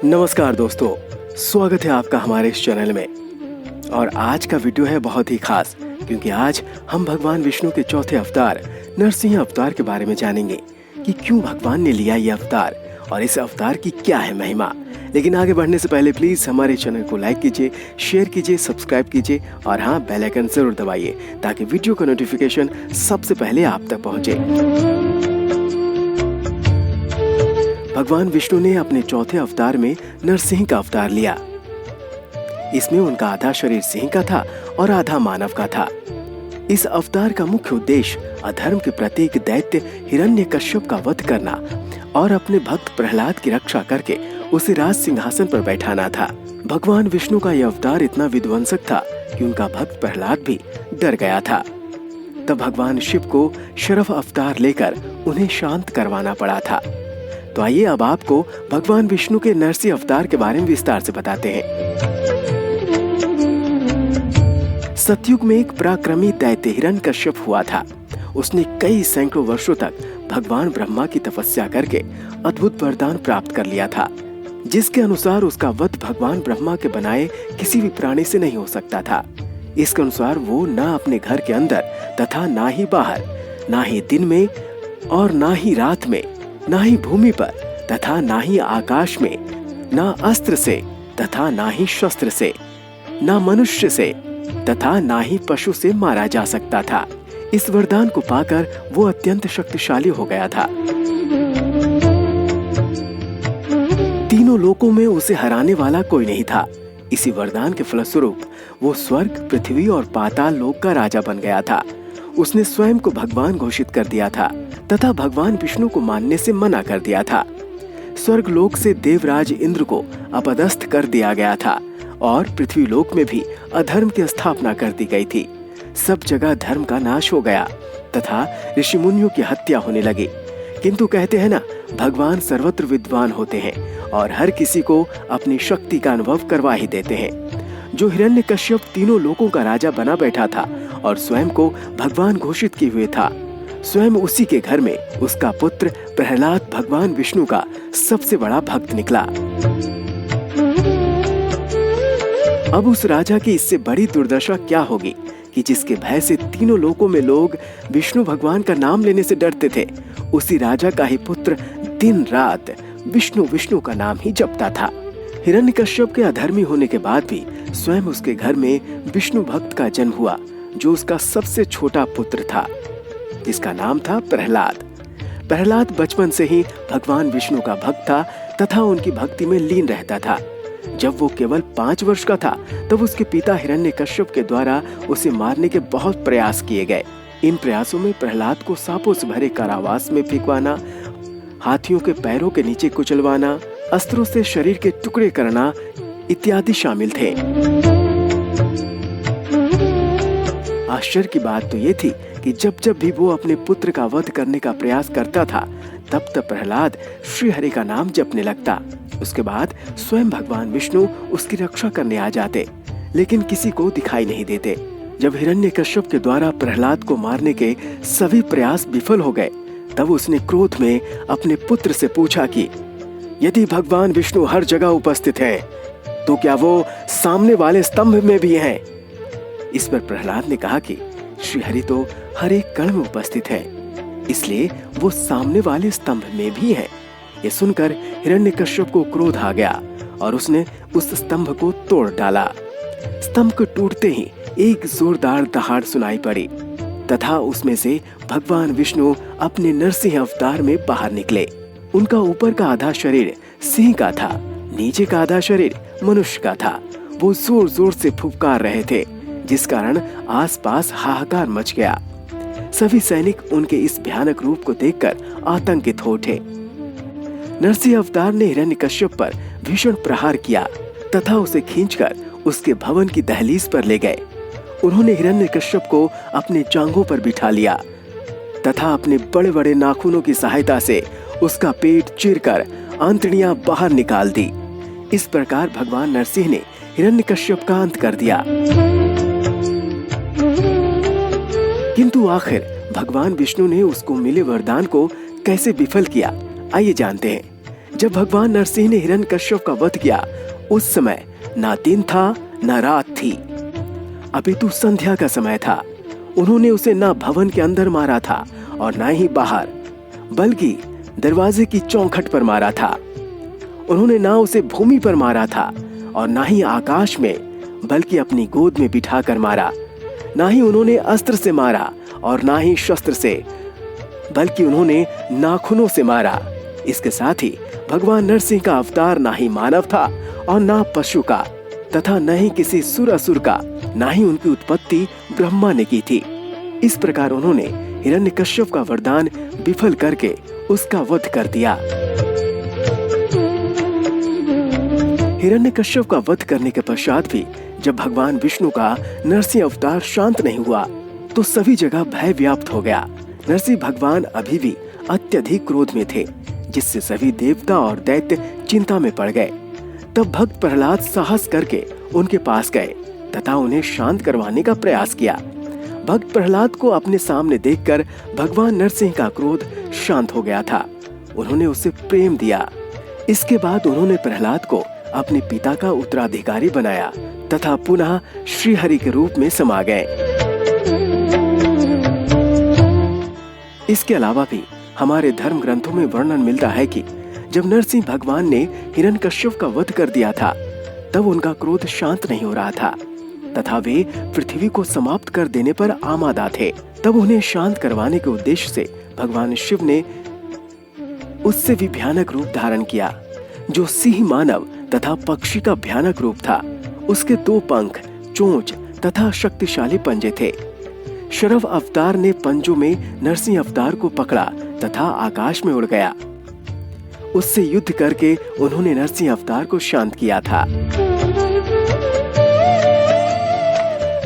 नमस्कार दोस्तों, स्वागत है आपका हमारे इस चैनल में। और आज का वीडियो है बहुत ही खास, क्योंकि आज हम भगवान विष्णु के चौथे अवतार नरसिंह अवतार के बारे में जानेंगे कि क्यों भगवान ने लिया ये अवतार और इस अवतार की क्या है महिमा। लेकिन आगे बढ़ने से पहले प्लीज हमारे चैनल को लाइक कीजिए, शेयर कीजिए, सब्सक्राइब कीजिए और हाँ, बेल आइकन जरूर दबाइए ताकि वीडियो का नोटिफिकेशन सबसे पहले आप तक पहुंचे। भगवान विष्णु ने अपने चौथे अवतार में नरसिंह का अवतार लिया। इसमें उनका आधा शरीर सिंह का था और आधा मानव का था। इस अवतार का मुख्य उद्देश्य अधर्म के प्रतीक दैत्य हिरण्यकश्यप का वध करना और अपने भक्त प्रहलाद की रक्षा करके उसे राज सिंहासन पर बैठाना था। भगवान विष्णु का यह अवतार इतना विध्वंसक था कि उनका भक्त प्रहलाद भी डर गया था। तब भगवान शिव को शरभ अवतार लेकर उन्हें शांत करवाना पड़ा था। तो आइए अब आपको भगवान विष्णु के नरसिंह अवतार के बारे में विस्तार से बताते हैं। सतयुग में एक पराक्रमी दैत्य हिरण्यकश्यप हुआ था। उसने कई सैकड़ों वर्षों तक भगवान ब्रह्मा की तपस्या करके अद्भुत वरदान प्राप्त कर लिया था, जिसके अनुसार उसका वध भगवान ब्रह्मा के बनाए किसी भी प्राणी से नहीं हो सकता था। इसके अनुसार वो न अपने घर के अंदर तथा ना ही बाहर, ना ही दिन में और ना ही रात में, ना ही भूमि पर तथा ना ही आकाश में, ना अस्त्र से तथा ना ही शस्त्र से, ना मनुष्य से तथा ना ही पशु से मारा जा सकता था। इस वरदान को पाकर वो अत्यंत शक्तिशाली हो गया था। तीनों लोकों में उसे हराने वाला कोई नहीं था। इसी वरदान के फलस्वरूप वो स्वर्ग, पृथ्वी और पाताल लोक का राजा बन गया था। उसने स्वयं को भगवान घोषित कर दिया था तथा भगवान विष्णु को मानने से मना कर दिया था। स्वर्ग लोक से देवराज इंद्र को अपदस्थ कर दिया गया था और पृथ्वी लोक में भी अधर्म की स्थापना कर दी गई थी। सब जगह धर्म का नाश हो गया तथा ऋषि मुनियों की हत्या होने लगी। किंतु कहते हैं ना, भगवान सर्वत्र विद्वान होते हैं और हर किसी को अपनी शक्ति का अनुभव करवा ही देते हैं। जो हिरण्यकश्यप तीनों लोकों का राजा बना बैठा था और स्वयं को भगवान घोषित किए हुए था, स्वयं उसी के घर में उसका पुत्र प्रहलाद भगवान विष्णु का सबसे बड़ा भक्त निकला। अब उस राजा की इससे बड़ी दुर्दशा क्या होगी कि जिसके भय से तीनों लोकों में लोग विष्णु भगवान का नाम लेने से डरते थे, उसी राजा का ही पुत्र दिन रात विष्णु विष्णु का नाम ही जपता था। हिरण्यकश्यप के अधर्मी होने के बाद भी स्वयं उसके घर में विष्णु भक्त का जन्म हुआ, जो उसका सबसे छोटा पुत्र था, जिसका नाम था प्रहलाद। प्रहलाद बचपन से ही भगवान विष्णु का भक्त था तथा उनकी भक्ति में लीन रहता था। जब वो केवल 5 वर्ष का था, तब उसके पिता हिरण्यकश्यप के द्वारा उसे मारने के बहुत प्रयास किए गए। इन प्रयासों में प्रहलाद को सांपों से भरे कारावास में फेंकवाना, हाथियों के पैरों के नीचे कुचलवाना, अस्त्रों से शरीर के टुकड़े करना इत्यादि शामिल थे। आश्चर्य की बात तो ये थी कि जब जब भी वो अपने पुत्र का वध करने का प्रयास करता था, तब तब प्रहलाद श्री हरि का नाम जपने लगता। उसके बाद स्वयं भगवान विष्णु उसकी रक्षा करने आ जाते, लेकिन किसी को दिखाई नहीं देते। जब हिरण्यकश्यप के द्वारा प्रहलाद को मारने के सभी प्रयास विफल हो गए, तब उसने क्रोध में अपने पुत्र से पूछा कि यदि भगवान विष्णु हर जगह उपस्थित है, तो क्या वो सामने वाले स्तंभ में भी हैं? इस पर प्रहलाद ने कहा कि श्री हरि तो हर एक कण में उपस्थित है, इसलिए वो सामने वाले स्तंभ में भी है। ये सुनकर हिरण्यकश्यप को क्रोध आ गया और उसने उस स्तंभ को तोड़ डाला। स्तंभ को टूटते ही एक जोरदार दहाड़ सुनाई पड़ी तथा उसमें से भगवान विष्णु अपने नरसिंह अवतार में बाहर निकले। उनका ऊपर का आधा शरीर सिंह का था, नीचे का आधा शरीर मनुष्य का था। वो जोर जोर से फुफकार रहे थे, जिस कारण आसपास हाहाकार मच गया। सभी सैनिक उनके इस भयानक रूप को देखकर आतंकित हो उठे। नरसिंह अवतार ने हिरण्यकश्यप पर भीषण प्रहार किया तथा उसे खींचकर उसके भवन की दहलीज पर ले गए। उन्होंने हिरण्यकश्यप को अपने जांघों पर बिठा लिया तथा अपने बड़े बड़े नाखूनों की सहायता से उसका पेट चीरकर आंतड़ियां बाहर निकाल दी। इस प्रकार भगवान नरसिंह ने हिरण्यकश्यप का अंत कर दिया। किंतु आखिर भगवान विष्णु ने उसको मिले वरदान को कैसे विफल किया, आइए जानते हैं। जब भगवान नरसिंह ने हिरण्यकश्यप का वध किया उस समय ना दिन था ना रात थी, अपितु संध्या का समय था। उन्होंने उसे ना भवन के अंदर मारा था और ना ही बाहर, बल्कि दरवाजे की चौखट पर मारा था। उन्होंने ना उसे भूमि पर मारा था और ना ही आकाश में, बल्कि अपनी गोद में बिठाकर मारा। ना ही उन्होंने अस्त्र से मारा और ना ही शस्त्र से, बल्कि उन्होंने नाखूनों से मारा। इसके साथ ही भगवान नरसिंह का अवतार ना ही मानव था और ना पशु का, तथा न ही किसी सुर असुर का, ना ही उनकी उत्पत्ति ब्रह्मा ने की थी। इस प्रकार उन्होंने हिरण्यकश्यप का वरदान विफल करके उसका वध कर दिया। हिरण्यकश्यप का वध करने के पश्चात भी जब भगवान विष्णु का नरसिंह अवतार शांत नहीं हुआ तो सभी जगह भय व्याप्त हो गया। नरसिंह भगवान अभी भी अत्यधिक क्रोध में थे, जिससे सभी देवता और दैत्य चिंता में पड़ गए। तब भक्त प्रहलाद साहस करके उनके पास गए तथा उन्हें शांत करवाने का प्रयास किया। भक्त प्रहलाद को अपने सामने देखकर भगवान नरसिंह का क्रोध शांत हो गया था। उन्होंने उसे प्रेम दिया। इसके बाद उन्होंने प्रहलाद को अपने पिता का उत्तराधिकारी बनाया तथा पुनः श्रीहरि के रूप में समा गए। इसके अलावा भी हमारे धर्म ग्रंथों में वर्णन मिलता है कि जब नरसिंह भगवान ने हिरण्यकश्यप का वध कर दिया था तब उनका क्रोध शांत नहीं हो रहा था तथा वे पृथ्वी को समाप्त कर देने पर आमादा थे। तब उन्हें शांत करवाने के उद्देश्य से भगवान शिव ने उससे भी भयानक रूप धारण किया, जो सिंह मानव तथा पक्षी का भयानक रूप था। उसके 2 पंख, चोंच तथा शक्तिशाली पंजे थे। शरव अवतार ने पंजों में नरसिंह अवतार को पकड़ा तथा आकाश में उड़ गया। उससे युद्ध करके उन्होंने नरसिंह अवतार को शांत किया था।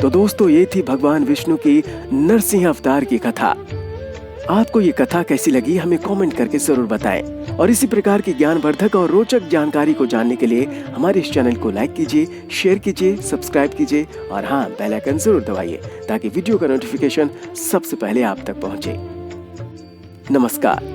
तो दोस्तों, ये थी भगवान विष्णु की नरसिंह अवतार की कथा। आपको ये कथा कैसी लगी हमें कमेंट करके जरूर बताएं। और इसी प्रकार की ज्ञानवर्धक और रोचक जानकारी को जानने के लिए हमारे इस चैनल को लाइक कीजिए, शेयर कीजिए, सब्सक्राइब कीजिए और हाँ, बेल आइकन जरूर दबाइए ताकि वीडियो का नोटिफिकेशन सबसे पहले आप तक पहुंचे। नमस्कार।